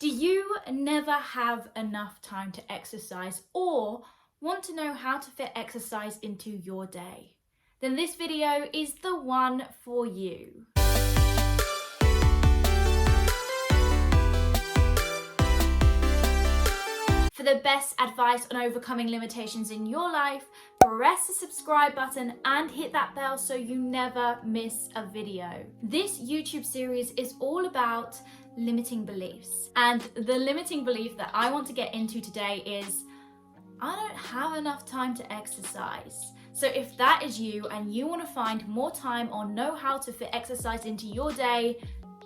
Do you never have enough time to exercise or want to know how to fit exercise into your day? Then this video is the one for you. For the best advice on overcoming limitations in your life, press the subscribe button and hit that bell so you never miss a video. This YouTube series is all about limiting beliefs. And the limiting belief that I want to get into today is, I don't have enough time to exercise. So if that is you and you want to find more time or know how to fit exercise into your day,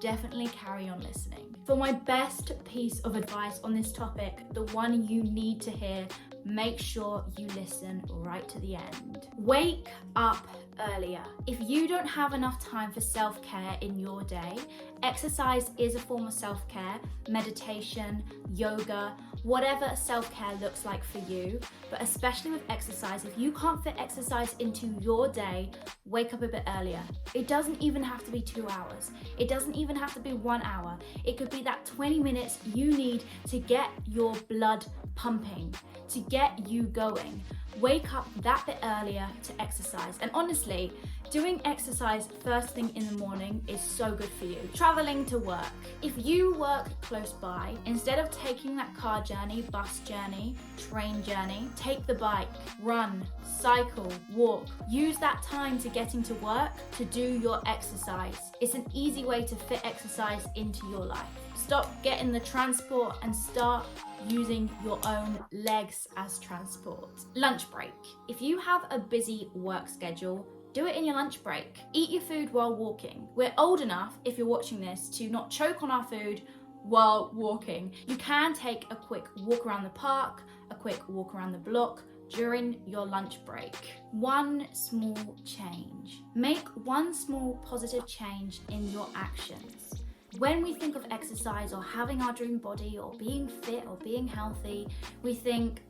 definitely carry on listening. For my best piece of advice on this topic, the one you need to hear, make sure you listen right to the end. Wake up earlier. If you don't have enough time for self-care in your day, exercise is a form of self-care, meditation, yoga, whatever self-care looks like for you. But especially with exercise, if you can't fit exercise into your day, wake up a bit earlier. It doesn't even have to be 2 hours. It doesn't even have to be 1 hour. It could be that 20 minutes you need to get your blood pumping, to get you going. Wake up that bit earlier to exercise. And honestly, doing exercise first thing in the morning is so good for you. Traveling to work. If you work close by, instead of taking that car journey, bus journey, train journey, take the bike, run, cycle, walk. Use that time to getting to work to do your exercise. It's an easy way to fit exercise into your life. Stop getting the transport and start using your own legs as transport. Lunch break. If you have a busy work schedule, do it in your lunch break. Eat your food while walking. We're old enough, if you're watching this, to not choke on our food while walking. You can take a quick walk around the park, a quick walk around the block during your lunch break. One small change. Make one small positive change in your actions. When we think of exercise or having our dream body or being fit or being healthy, we think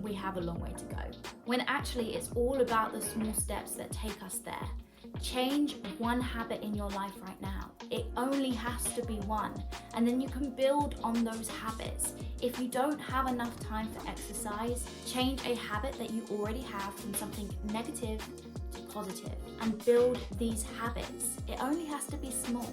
we have a long way to go. When actually it's all about the small steps that take us there. Change one habit in your life right now. It only has to be one, and then you can build on those habits. If you don't have enough time for exercise, change a habit that you already have from something negative to positive and build these habits. It only has to be small.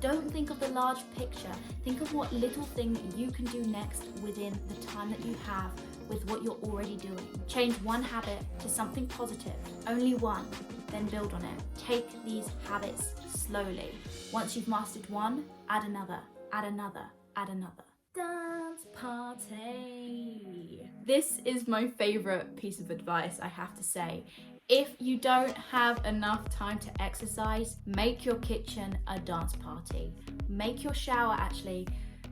Don't think of the large picture. Think of what little thing you can do next within the time that you have with what you're already doing. Change one habit to something positive, only one, then build on it. Take these habits slowly. Once you've mastered one, add another, add another, add another. Dance party. This is my favorite piece of advice, I have to say. If you don't have enough time to exercise, make your kitchen a dance party. Make your shower, actually,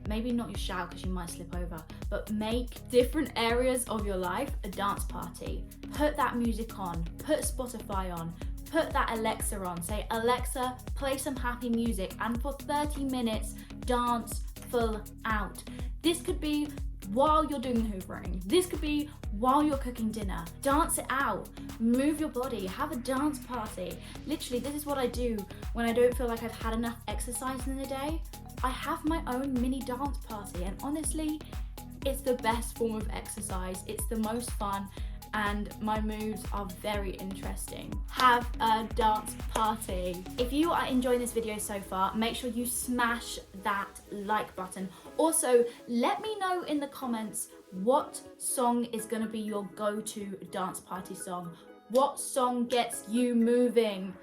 maybe not your shower because you might slip over, but make different areas of your life a dance party. Put that music on, put Spotify on, put that Alexa on. Say, Alexa, play some happy music, and for 30 minutes, dance full out. This could be while you're doing the hoovering. This could be while you're cooking dinner. Dance it out, move your body, have a dance party. Literally, this is what I do when I don't feel like I've had enough exercise in the day. I have my own mini dance party, and honestly, it's the best form of exercise. It's the most fun, and my moves are very interesting. Have a dance party. If you are enjoying this video so far, make sure you smash that like button. Also, let me know in the comments what song is gonna be your go-to dance party song. What song gets you moving?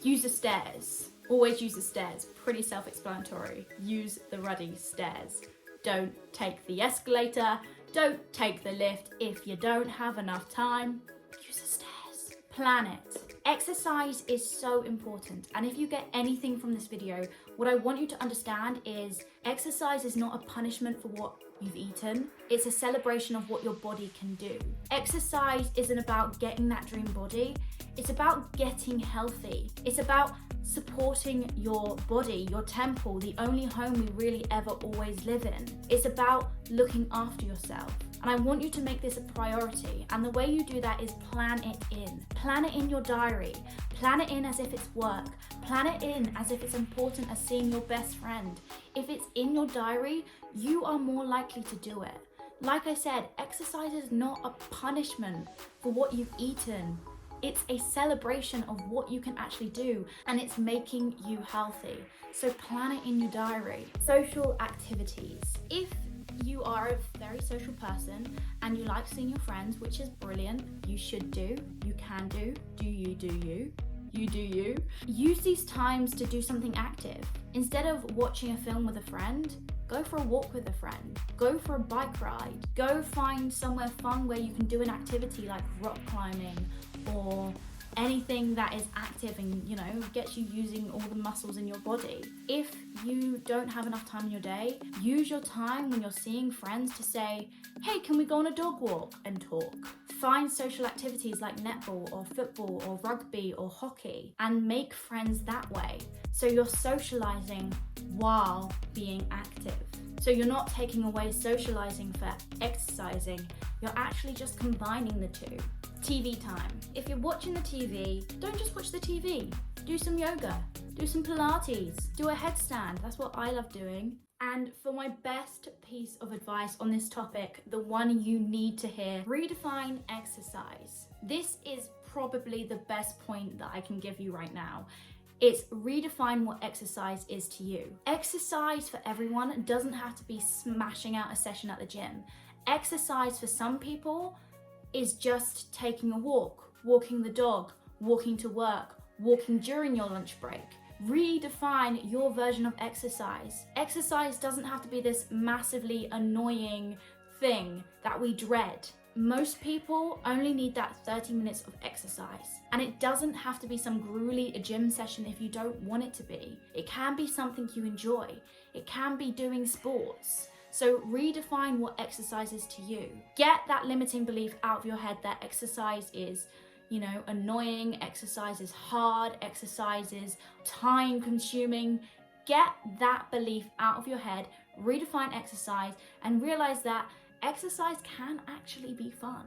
Use the stairs. Always use the stairs. Pretty self-explanatory. Use the ruddy stairs. Don't take the escalator. Don't take the lift. If you don't have enough time, use the stairs. Plan it. Exercise is so important. And if you get anything from this video, what I want you to understand is exercise is not a punishment for what you've eaten. It's a celebration of what your body can do. Exercise isn't about getting that dream body. It's about getting healthy. It's about supporting your body, your temple, the only home we really ever always live in. It's about looking after yourself. And I want you to make this a priority. And the way you do that is plan it in. Plan it in your diary. Plan it in as if it's work. Plan it in as if it's important as seeing your best friend. If it's in your diary, you are more likely to do it. Like I said, exercise is not a punishment for what you've eaten. It's a celebration of what you can actually do, and it's making you healthy. So plan it in your diary. Social activities. If you are a very social person and you like seeing your friends, which is brilliant, you should do, you can do you do you. You do you. Use these times to do something active. Instead of watching a film with a friend, go for a walk with a friend. Go for a bike ride. Go find somewhere fun where you can do an activity like rock climbing or anything that is active and, you know, gets you using all the muscles in your body. If you don't have enough time in your day, use your time when you're seeing friends to say, hey, can we go on a dog walk and talk? Find social activities like netball or football or rugby or hockey and make friends that way. So you're socializing while being active. So you're not taking away socializing for exercising, you're actually just combining the two. TV time. If you're watching the TV, don't just watch the TV. Do some yoga, do some Pilates, do a headstand. That's what I love doing. And for my best piece of advice on this topic, the one you need to hear, redefine exercise. This is probably the best point that I can give you right now. It's redefine what exercise is to you. Exercise for everyone doesn't have to be smashing out a session at the gym. Exercise for some people is just taking a walk, walking the dog, walking to work, walking during your lunch break. Redefine your version of exercise. Exercise doesn't have to be this massively annoying thing that we dread. Most people only need that 30 minutes of exercise. And it doesn't have to be some grueling gym session if you don't want it to be. It can be something you enjoy. It can be doing sports. So redefine what exercise is to you. Get that limiting belief out of your head that exercise is, you know, annoying, exercise is hard, exercise is time consuming. Get that belief out of your head, redefine exercise, and realize that exercise can actually be fun.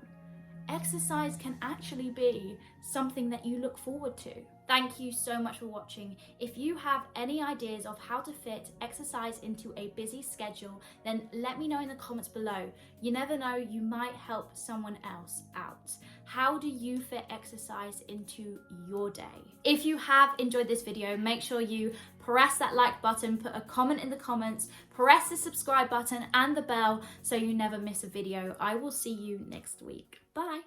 Exercise can actually be something that you look forward to. Thank you so much for watching. If you have any ideas of how to fit exercise into a busy schedule, then let me know in the comments below. You never know, you might help someone else out. How do you fit exercise into your day? If you have enjoyed this video, make sure you press that like button, put a comment in the comments, press the subscribe button and the bell so you never miss a video. I will see you next week. Bye.